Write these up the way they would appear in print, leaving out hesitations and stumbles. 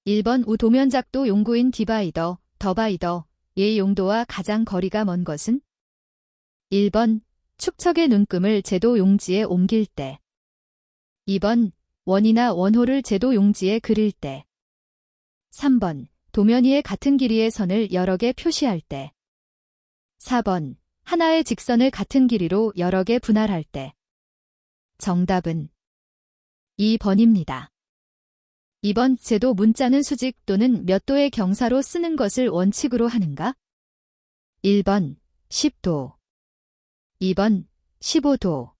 1번 우도면작도 용구인 디바이더, 더바이더, 의 용도와 가장 거리가 먼 것은? 1번 축척의 눈금을 제도 용지에 옮길 때. 2번 원이나 원호를 제도 용지에 그릴 때. 3번 도면 위에 같은 길이의 선을 여러 개 표시할 때. 4번 하나의 직선을 같은 길이로 여러 개 분할할 때. 정답은 2번입니다. 2번 제도 문자는 수직 또는 몇 도의 경사로 쓰는 것을 원칙으로 하는가? 1번 10도, 2번 15도,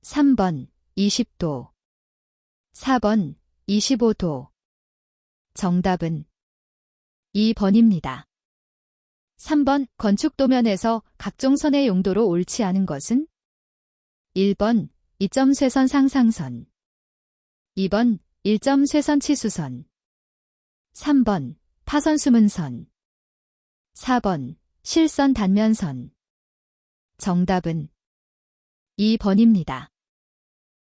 3번 20도, 4번 25도. 정답은 2번입니다. 3번 건축 도면에서 각종 선의 용도로 옳지 않은 것은? 1번 이점 쇄선 상상선, 2번 1점 쇄선 치수선, 3번 파선 수문선, 4번 실선 단면선. 정답은 2번입니다.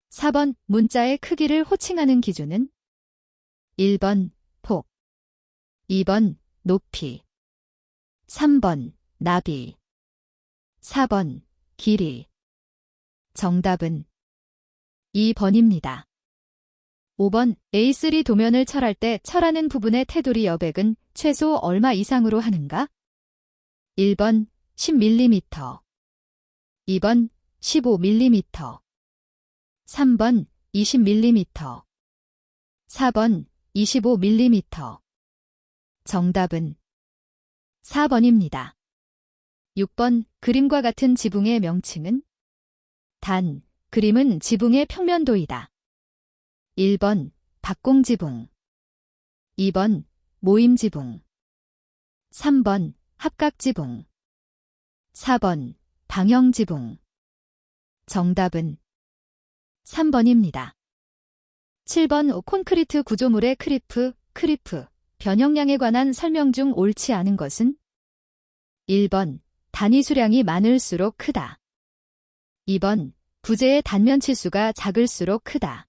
4번 문자의 크기를 호칭하는 기준은? 1번 폭, 2번 높이, 3번 나비, 4번 길이. 정답은 2번입니다. 5번 A3 도면을 철할 때 철하는 부분의 테두리 여백은 최소 얼마 이상으로 하는가? 1번 10mm, 2번 15mm, 3번 20mm, 4번 25mm. 정답은 4번입니다. 6번 그림과 같은 지붕의 명칭은? 단, 그림은 지붕의 평면도이다. 1번 박공지붕, 2번 모임지붕, 3번 합각지붕, 4번 방형지붕. 정답은 3번입니다. 7번 콘크리트 구조물의 크리프, 변형량에 관한 설명 중 옳지 않은 것은? 1번 단위 수량이 많을수록 크다. 2번 부재의 단면 치수가 작을수록 크다.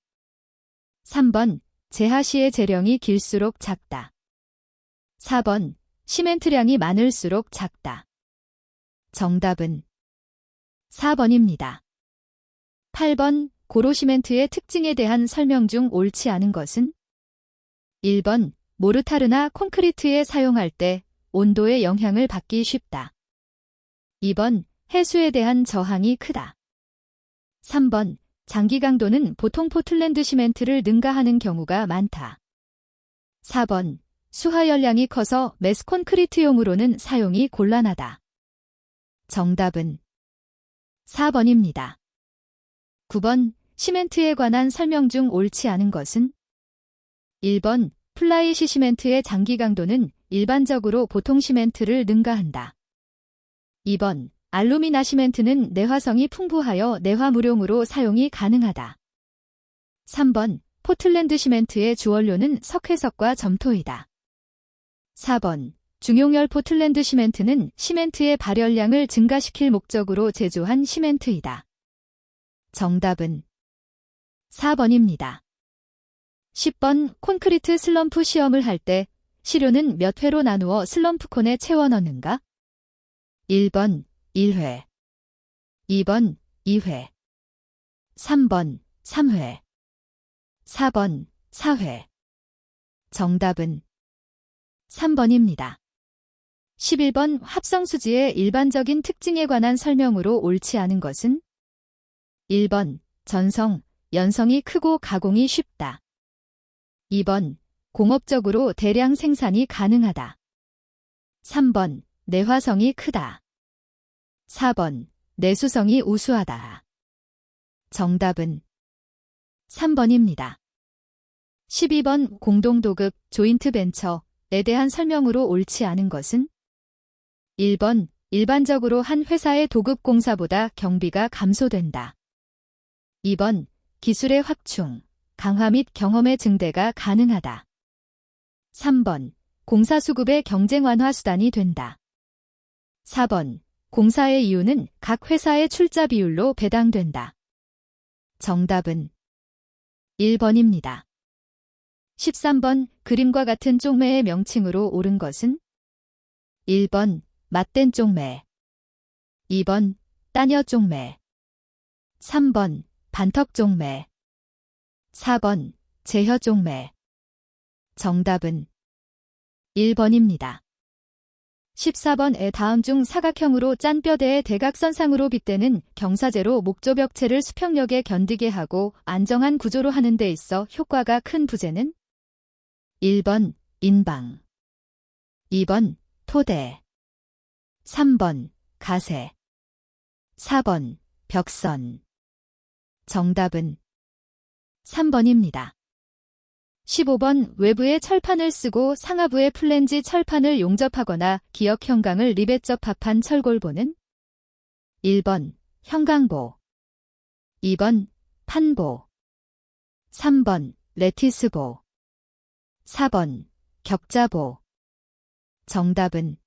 3번 재하시의 재령이 길수록 작다. 4번 시멘트량이 많을수록 작다. 정답은 4번입니다. 8번 고로시멘트의 특징에 대한 설명 중 옳지 않은 것은? 1번 모르타르나 콘크리트에 사용할 때 온도의 영향을 받기 쉽다. 2번 해수에 대한 저항이 크다. 3번 장기 강도는 보통 포틀랜드 시멘트를 능가하는 경우가 많다. 4번 수하 열량이 커서 메스 콘크리트용으로는 사용이 곤란하다. 정답은 4번입니다. 9번 시멘트에 관한 설명 중 옳지 않은 것은? 1번 플라이시 시멘트의 장기 강도는 일반적으로 보통 시멘트를 능가한다. 2번 알루미나 시멘트는 내화성이 풍부하여 내화물용으로 사용이 가능하다. 3번 포틀랜드 시멘트의 주원료는 석회석과 점토이다. 4번 중용열 포틀랜드 시멘트는 시멘트의 발열량을 증가시킬 목적으로 제조한 시멘트이다. 정답은 4번입니다. 10번 콘크리트 슬럼프 시험을 할 때 시료는 몇 회로 나누어 슬럼프콘에 채워 넣는가? 1번 1회, 2번 2회, 3번 3회, 4번 4회. 정답은 3번입니다. 11번 합성수지의 일반적인 특징에 관한 설명으로 옳지 않은 것은? 1번 전성, 연성이 크고 가공이 쉽다. 2번 공업적으로 대량 생산이 가능하다. 3번 내화성이 크다. 4번 내수성이 우수하다. 정답은 3번입니다. 12번 공동도급 조인트 벤처에 대한 설명으로 옳지 않은 것은? 1번 일반적으로 한 회사의 도급공사보다 경비가 감소된다. 2번 기술의 확충, 강화 및 경험의 증대가 가능하다. 3번 공사수급의 경쟁 완화 수단이 된다. 4번 공사의 이유는 각 회사의 출자 비율로 배당된다. 정답은 1번입니다. 13번 그림과 같은 쪽매의 명칭으로 옳은 것은 1번 맞댄 쪽매, 2번 따녀 쪽매, 3번 반턱 쪽매, 4번 제혀 쪽매. 정답은 1번입니다. 14번에 다음 중 사각형으로 짠 뼈대의 대각선상으로 빗대는 경사제로 목조벽체를 수평력에 견디게 하고 안정한 구조로 하는 데 있어 효과가 큰 부재는 1번 인방, 2번 토대, 3번 가세, 4번 벽선. 정답은 3번입니다. 15번 외부에 철판을 쓰고 상하부에 플랜지 철판을 용접하거나 기역 형광을 리벳접합한 철골보는 1번 형광보, 2번 판보, 3번 레티스보, 4번 격자보. 정답은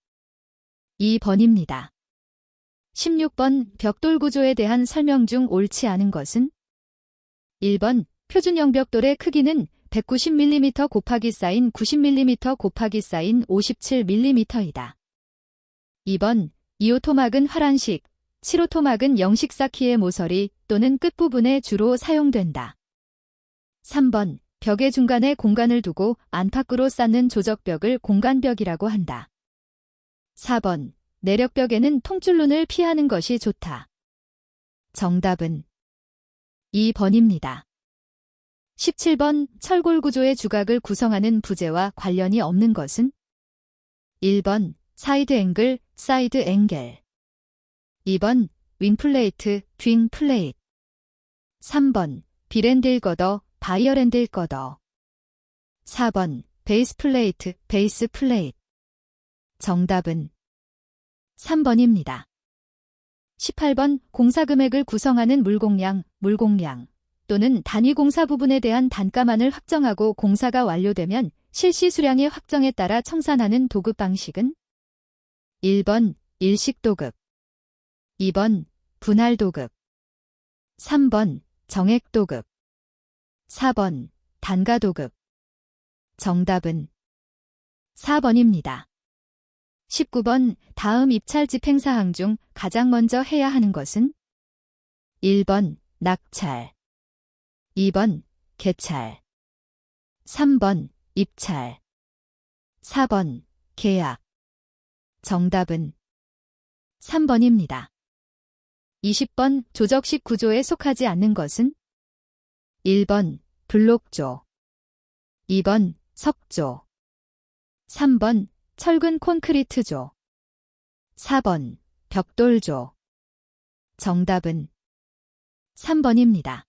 2번입니다. 16번 벽돌 구조에 대한 설명 중 옳지 않은 것은 1번 표준형 벽돌의 크기는 190mm 곱하기 사인 90mm 곱하기 사인 57mm이다. 2번 2호 토막은 활안식, 7호 토막은 영식 쌓기의 모서리 또는 끝부분에 주로 사용된다. 3번 벽의 중간에 공간을 두고 안팎으로 쌓는 조적벽을 공간벽이라고 한다. 4번 내력벽에는 통줄눈을 피하는 것이 좋다. 정답은 2번입니다. 17번 철골 구조의 주각을 구성하는 부재와 관련이 없는 것은 1번 사이드 앵글, 사이드 앵겔, 2번 윙플레이트, 윙 플레이트, 3번 비렌딜 거더, 바이어렌딜 거더, 4번 베이스 플레이트, 베이스 플레이트. 정답은 3번입니다. 18번 공사 금액을 구성하는 물공량, 물공량 또는 단위 공사 부분에 대한 단가만을 확정하고 공사가 완료되면 실시 수량의 확정에 따라 청산하는 도급 방식은 1번 일식도급, 2번 분할도급, 3번 정액도급, 4번 단가도급. 정답은 4번입니다. 19번 다음 입찰 집행사항 중 가장 먼저 해야 하는 것은 1번 낙찰, 2번 개찰, 3번 입찰, 4번 계약. 정답은 3번입니다. 20번 조적식 구조에 속하지 않는 것은 1번 블록조, 2번 석조, 3번 철근 콘크리트조, 4번 벽돌조. 정답은 3번입니다.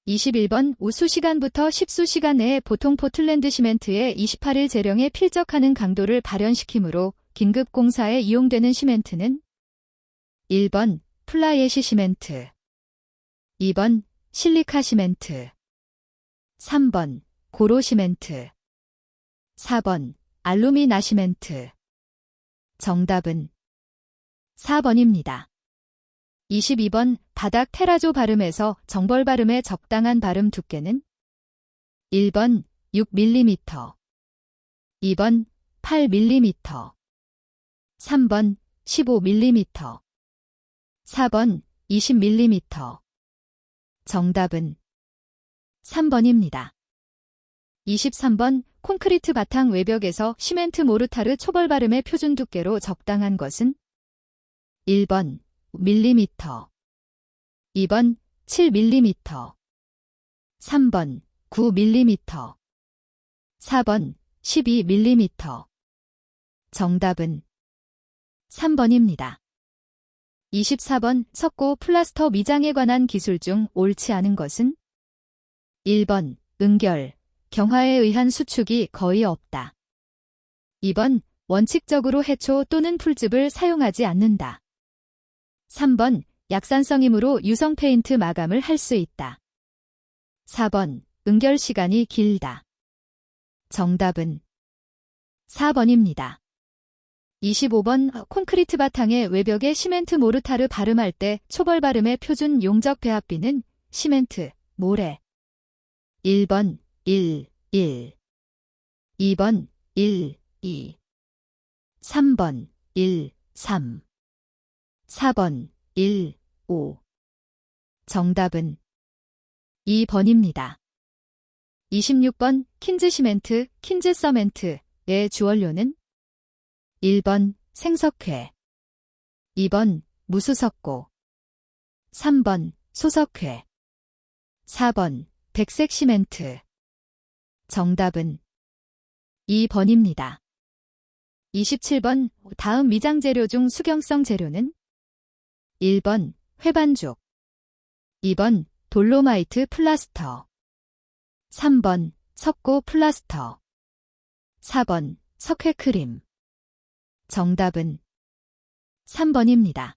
21번 우수시간부터 십수시간 내에 보통 포틀랜드 시멘트의 28일 재령에 필적하는 강도를 발현시키므로 긴급 공사에 이용되는 시멘트는 1번 플라이애시 시멘트, 2번 실리카 시멘트, 3번 고로 시멘트, 4번 알루미나 시멘트. 정답은 4번입니다. 22번 바닥 테라조 발음에서 정벌 발음의 적당한 발음 두께는 1번 6mm, 2번 8mm, 3번 15mm, 4번 20mm. 정답은 3번입니다. 23번 콘크리트 바탕 외벽에서 시멘트 모르타르 초벌 발음의 표준 두께로 적당한 것은 1번 밀리미터, 2번 7mm, 3번 9mm, 4번 12mm. 정답은 3번입니다. 24번 석고 플라스터 미장에 관한 기술 중 옳지 않은 것은 1번 응결, 경화에 의한 수축이 거의 없다. 2번 원칙적으로 해초 또는 풀즙을 사용하지 않는다. 3번 약산성이므로 유성 페인트 마감을 할 수 있다. 4번 응결 시간이 길다. 정답은 4번입니다. 25번 콘크리트 바탕의 외벽에 시멘트 모르타르 발음할 때 초벌 발음의 표준 용적 배합비는 시멘트, 모래. 1번 1, 1, 2번 1, 2. 3번 1, 3. 4번 1, 5. 정답은 2번입니다. 26번 킨즈시멘트, 킨즈서멘트의 주원료는 1번 생석회, 2번 무수석고, 3번 소석회, 4번 백색시멘트. 정답은 2번입니다. 27번 다음 미장재료 중 수경성 재료는 1번 회반죽, 2번 돌로마이트 플라스터, 3번 석고 플라스터, 4번 석회크림. 정답은 3번입니다.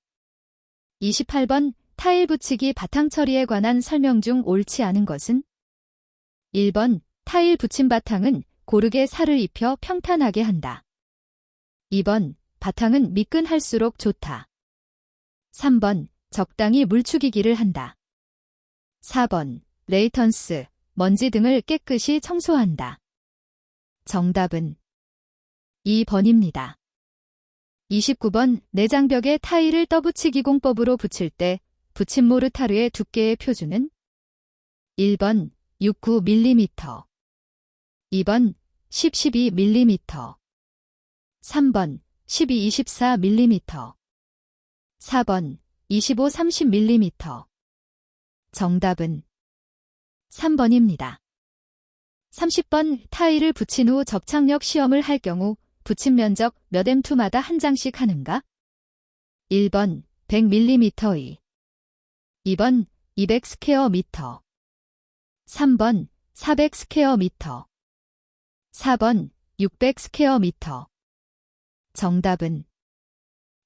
28번 타일 붙이기 바탕 처리에 관한 설명 중 옳지 않은 것은 1번 타일 붙인 바탕은 고르게 살을 입혀 평탄하게 한다. 2번 바탕은 미끈할수록 좋다. 3번 적당히 물축이기를 한다. 4번 레이턴스, 먼지 등을 깨끗이 청소한다. 정답은 2번입니다. 29번 내장벽에 타일을 떠붙이기 공법으로 붙일 때 붙임 모르타르의 두께의 표준은 1번 69mm, 2번 10-12mm, 3번 12-24mm, 4번 25-30mm. 정답은 3번입니다. 30번 타일을 붙인 후 접착력 시험을 할 경우 붙임 면적 몇 M2마다 한 장씩 하는가? 1번 100mm의, 2번 200 스퀘어 미터, 3번 400 스퀘어 미터, 4번 600 스퀘어 미터. 정답은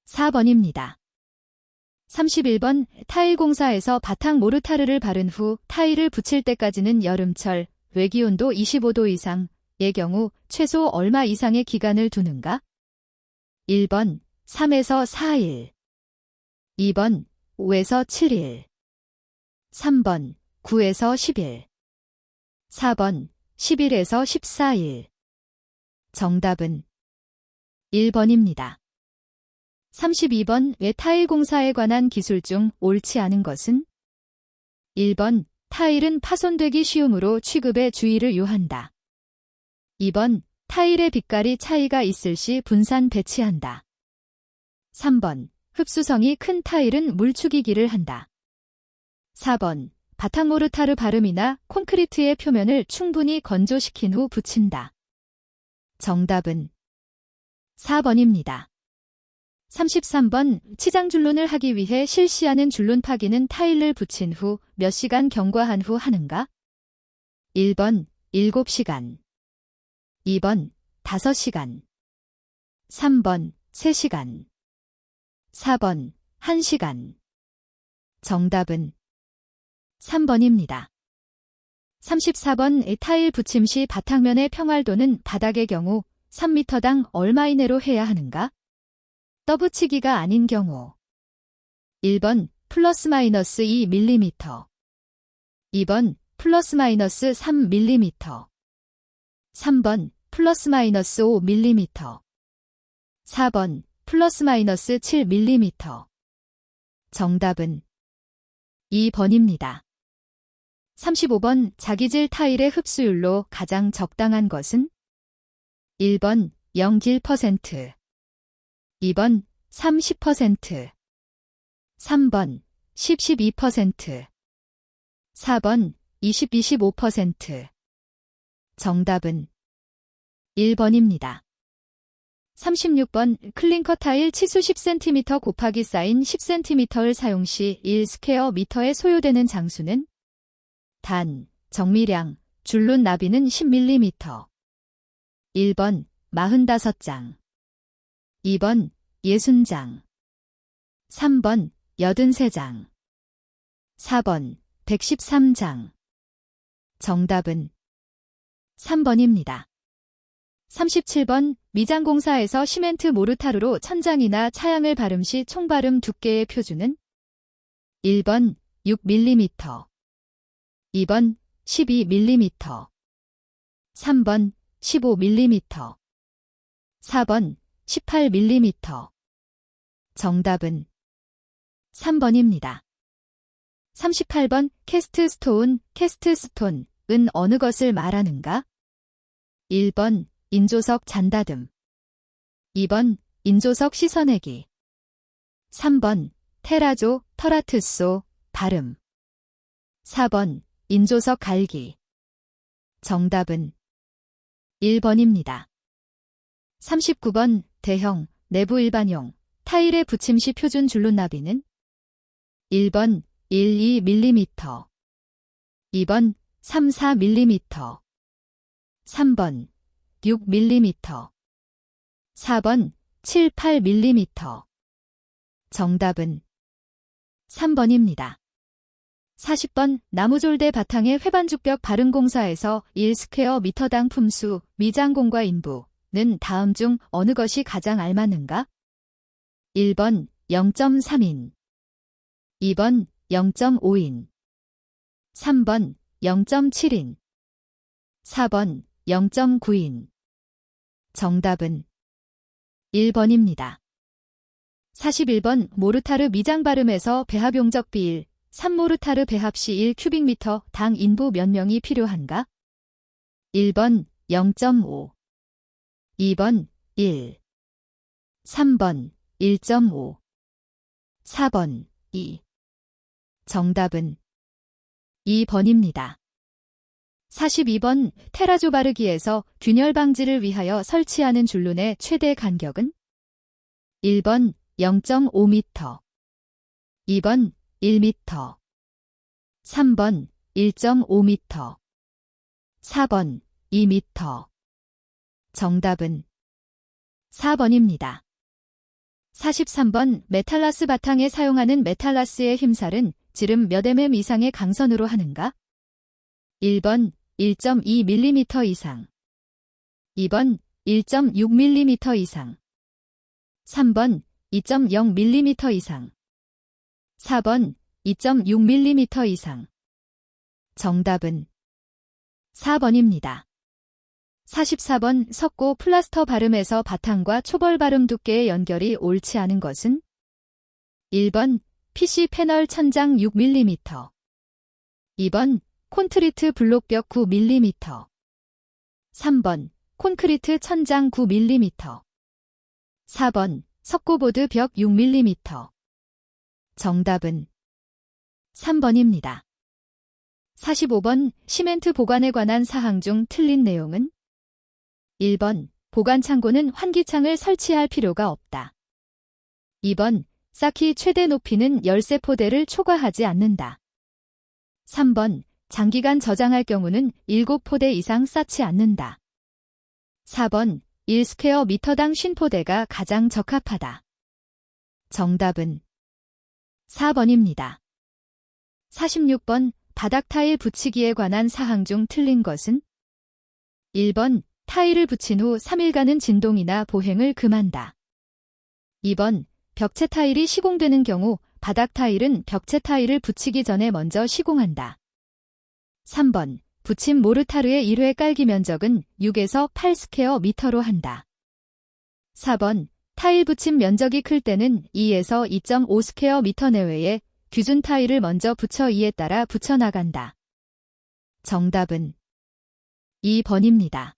4번입니다. 31번 타일 공사에서 바탕 모르타르를 바른 후 타일을 붙일 때까지는 여름철, 외기온도 25도 이상의 경우 최소 얼마 이상의 기간을 두는가? 1번 3에서 4일, 2번 5에서 7일, 3번 9에서 10일, 4번 11에서 14일. 정답은 1번입니다. 32번 외타일 공사에 관한 기술 중 옳지 않은 것은 1번 타일은 파손되기 쉬우므로 취급에 주의를 요한다. 2번 타일의 빛깔이 차이가 있을 시 분산 배치한다. 3번 흡수성이 큰 타일은 물축이기를 한다. 4번 바탕 모르타르 바름이나 콘크리트의 표면을 충분히 건조시킨 후 붙인다. 정답은 4번입니다. 33번 치장 줄눈을 하기 위해 실시하는 줄눈 파기는 타일을 붙인 후 몇 시간 경과한 후 하는가? 1번 7시간, 2번 5시간, 3번 3시간, 4번 1시간. 정답은 3번입니다. 34번 타일 붙임 시 바탕면의 평활도는 바닥의 경우 3m당 얼마 이내로 해야 하는가? 떠붙이기가 아닌 경우 1번 플러스 마이너스 2mm, 2번 플러스 마이너스 3mm, 3번 플러스 마이너스 5mm, 4번 플러스 마이너스 7mm. 정답은 2번입니다. 35번 자기질 타일의 흡수율로 가장 적당한 것은 1번 0.1%, 2번 30%, 3번 10-12%, 4번 20-25%. 정답은 1번입니다. 36번 클링커 타일 치수 10cm 곱하기 사인 10cm를 사용 시 1스퀘어미터에 소요되는 장수는 단, 정미량, 줄눈 나비는 10mm. 1번 45장, 2번 60장, 3번 83장, 4번 113장. 정답은 3번입니다. 37번 미장공사에서 시멘트 모르타르로 천장이나 차양을 바름 시 총바름 두께의 표준은 1번 6mm, 2번 12mm, 3번 15mm. 4번 18mm. 정답은 3번입니다. 38번 캐스트스톤은 어느 것을 말하는가? 1번 인조석 잔다듬. 2번 인조석 씻어내기. 3번 테라조 터라트소 발음. 4번 인조석 갈기. 정답은 1번입니다. 39번 대형, 내부 일반용, 타일에 붙임 시 표준 줄눈 나비는 1번 12mm, 2번 34mm, 3번 6mm, 4번 78mm. 정답은 3번입니다. 40번 나무졸대 바탕에 회반죽벽 바른공사에서 1스퀘어미터당 품수, 미장공과 인부는 다음 중 어느 것이 가장 알맞는가? 1번 0.3인, 2번 0.5인, 3번 0.7인, 4번 0.9인. 정답은 1번입니다. 41번 모르타르 미장 발음에서 배합 용적 비일, 3모르타르 배합 시 1큐빅미터 당 인부 몇 명이 필요한가? 1번 0.5, 2번 1, 3번 1.5, 4번 2. 정답은 2번입니다. 42번 테라조 바르기에서 균열 방지를 위하여 설치하는 줄눈의 최대 간격은? 1번 0.5m, 2번 1m, 3번 1.5m, 4번 2m. 정답은 4번입니다. 43번 메탈라스 바탕에 사용하는 메탈라스의 힘살은 지름 몇 mm 이상의 강선으로 하는가? 1번 1.2mm 이상, 2번 1.6mm 이상, 3번 2.0mm 이상, 4번 2.6mm 이상. 정답은 4번입니다. 44번 석고 플라스터 발음에서 바탕과 초벌 발음 두께의 연결이 옳지 않은 것은? 1번 PC 패널 천장 6mm, 2번 콘크리트 블록벽 9mm, 3번 콘크리트 천장 9mm, 4번 석고보드 벽 6mm. 정답은 3번입니다. 45번 시멘트 보관에 관한 사항 중 틀린 내용은? 1번 보관창고는 환기창을 설치할 필요가 없다. 2번 쌓기 최대 높이는 열쇠 포대를 초과하지 않는다. 3번 장기간 저장할 경우는 7포대 이상 쌓지 않는다. 4번 1스퀘어미터당 50포대가 가장 적합하다. 정답은 4번입니다. 46번 바닥 타일 붙이기에 관한 사항 중 틀린 것은? 1번 타일을 붙인 후 3일간은 진동이나 보행을 금한다. 2번 벽체 타일이 시공되는 경우 바닥 타일은 벽체 타일을 붙이기 전에 먼저 시공한다. 3번 붙임 모르타르의 1회 깔기 면적은 6에서 8스퀘어미터로 한다. 4번 타일 붙임 면적이 클 때는 2에서 2.5스퀘어미터 내외에 규준 타일을 먼저 붙여 이에 따라 붙여나간다. 정답은 2번입니다.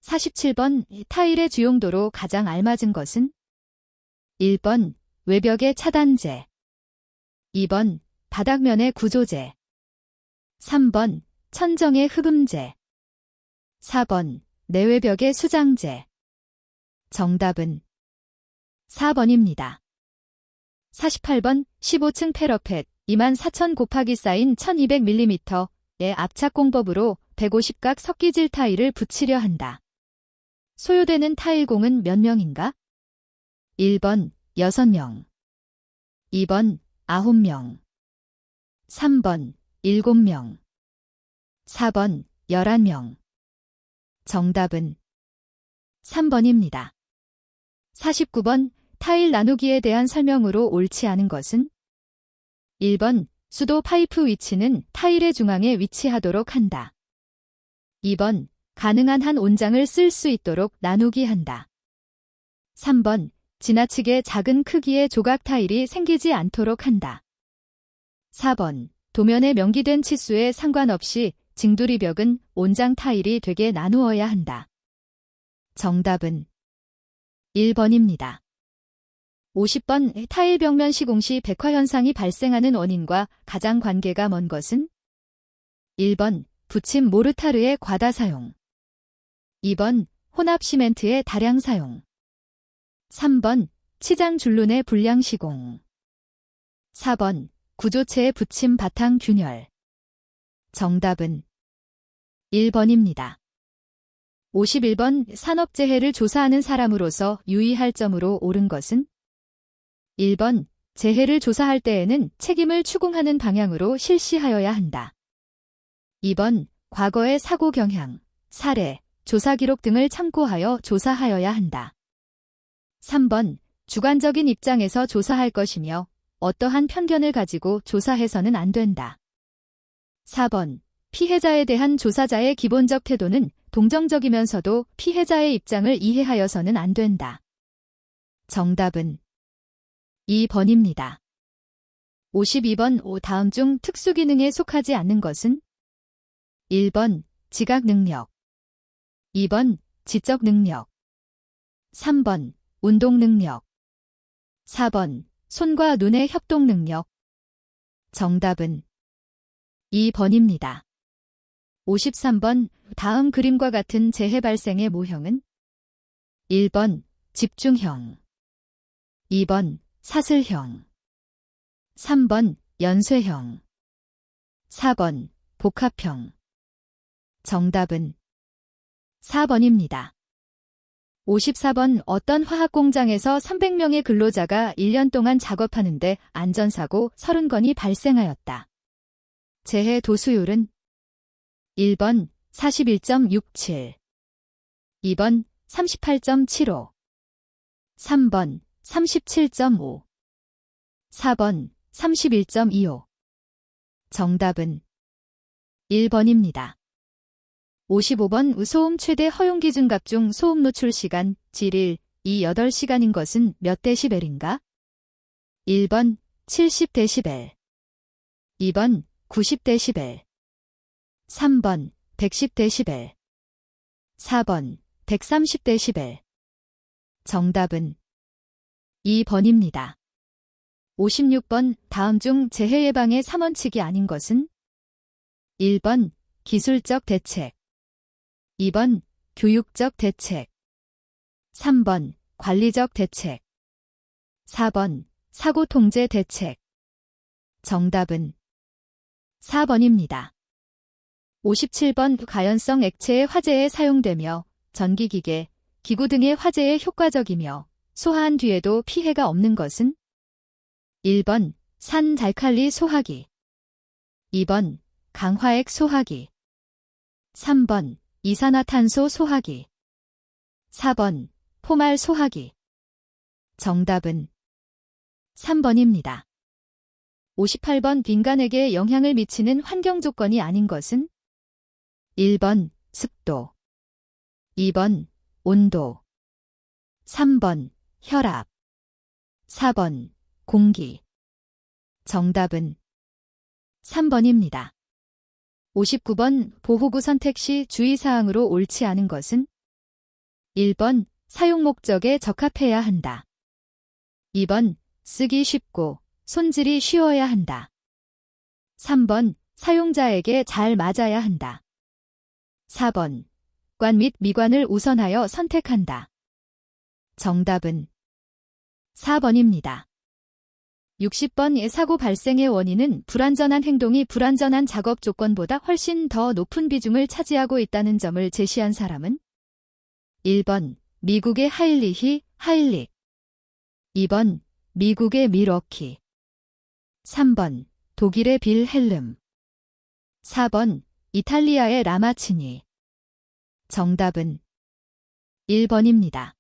47번 타일의 주용도로 가장 알맞은 것은? 1번 외벽의 차단제, 2번 바닥면의 구조제, 3번 천정의 흡음제, 4번 내외벽의 수장제. 정답은 4번입니다. 48번 15층 패러펫 24,000 곱하기 사인 1200mm의 압착 공법으로 150각 석기질 타일을 붙이려 한다. 소요되는 타일공은 몇 명인가? 1번 6명, 2번 9명, 3번 7명, 4번 11명. 정답은 3번입니다. 49번 타일 나누기에 대한 설명으로 옳지 않은 것은? 1번 수도 파이프 위치는 타일의 중앙에 위치하도록 한다. 2번 가능한 한 온장을 쓸 수 있도록 나누기 한다. 3번. 지나치게 작은 크기의 조각 타일이 생기지 않도록 한다. 4번. 도면에 명기된 치수에 상관없이 징두리벽은 온장 타일이 되게 나누어야 한다. 정답은 1번입니다. 50번. 타일 벽면 시공 시 백화현상이 발생하는 원인과 가장 관계가 먼 것은? 1번. 붙임 모르타르의 과다 사용. 2번. 혼합 시멘트의 다량 사용. 3번. 치장 줄눈의 불량 시공. 4번. 구조체의 붙임 바탕 균열. 정답은 1번입니다. 51번. 산업재해를 조사하는 사람으로서 유의할 점으로 옳은 것은? 1번. 재해를 조사할 때에는 책임을 추궁하는 방향으로 실시하여야 한다. 2번. 과거의 사고 경향, 사례, 조사 기록 등을 참고하여 조사하여야 한다. 3번. 주관적인 입장에서 조사할 것이며 어떠한 편견을 가지고 조사해서는 안 된다. 4번. 피해자에 대한 조사자의 기본적 태도는 동정적이면서도 피해자의 입장을 이해하여서는 안 된다. 정답은 2번입니다. 52번. 다음 중 특수기능에 속하지 않는 것은? 1번. 지각 능력. 2번. 지적 능력. 3번. 운동 능력. 4번. 손과 눈의 협동 능력. 정답은 2번입니다. 53번. 다음 그림과 같은 재해 발생의 모형은? 1번. 집중형. 2번. 사슬형. 3번. 연쇄형. 4번. 복합형. 정답은 4번입니다. 54번. 어떤 화학공장에서 300명의 근로자가 1년 동안 작업하는데 안전사고 30건이 발생하였다. 재해 도수율은? 1번 41.67, 2번 38.75, 3번 37.5, 4번 31.25. 정답은 1번입니다. 55번. 소음 최대 허용 기준값 중 소음 노출 시간 질 1, 2, 8시간인 것은 몇 데시벨인가? 1번 70데시벨, 2번 90데시벨, 3번 110데시벨, 4번 130데시벨. 정답은 2번입니다. 56번. 다음 중 재해 예방의 3원칙이 아닌 것은? 1번 기술적 대책, 2번 교육적 대책, 3번 관리적 대책, 4번 사고 통제 대책. 정답은 4번입니다. 57번. 가연성 액체의 화재에 사용되며 전기기계, 기구 등의 화재에 효과적이며 소화한 뒤에도 피해가 없는 것은? 1번 산잘칼리 소화기, 2번 강화액 소화기, 3번 이산화탄소 소화기, 4번 포말 소화기. 정답은 3번입니다. 58번. 인간에게 영향을 미치는 환경 조건이 아닌 것은? 1번 습도, 2번 온도, 3번 혈압, 4번 공기. 정답은 3번입니다. 59번. 보호구 선택 시 주의사항으로 옳지 않은 것은? 1번 사용 목적에 적합해야 한다. 2번 쓰기 쉽고 손질이 쉬워야 한다. 3번 사용자에게 잘 맞아야 한다. 4번 관 및 미관을 우선하여 선택한다. 정답은 4번입니다. 60번. 사고 발생의 원인은 불안전한 행동이 불안전한 작업 조건보다 훨씬 더 높은 비중을 차지하고 있다는 점을 제시한 사람은? 1번 미국의 하일릭, 2번 미국의 밀워키, 3번 독일의 빌헬름, 4번 이탈리아의 라마치니. 정답은 1번입니다.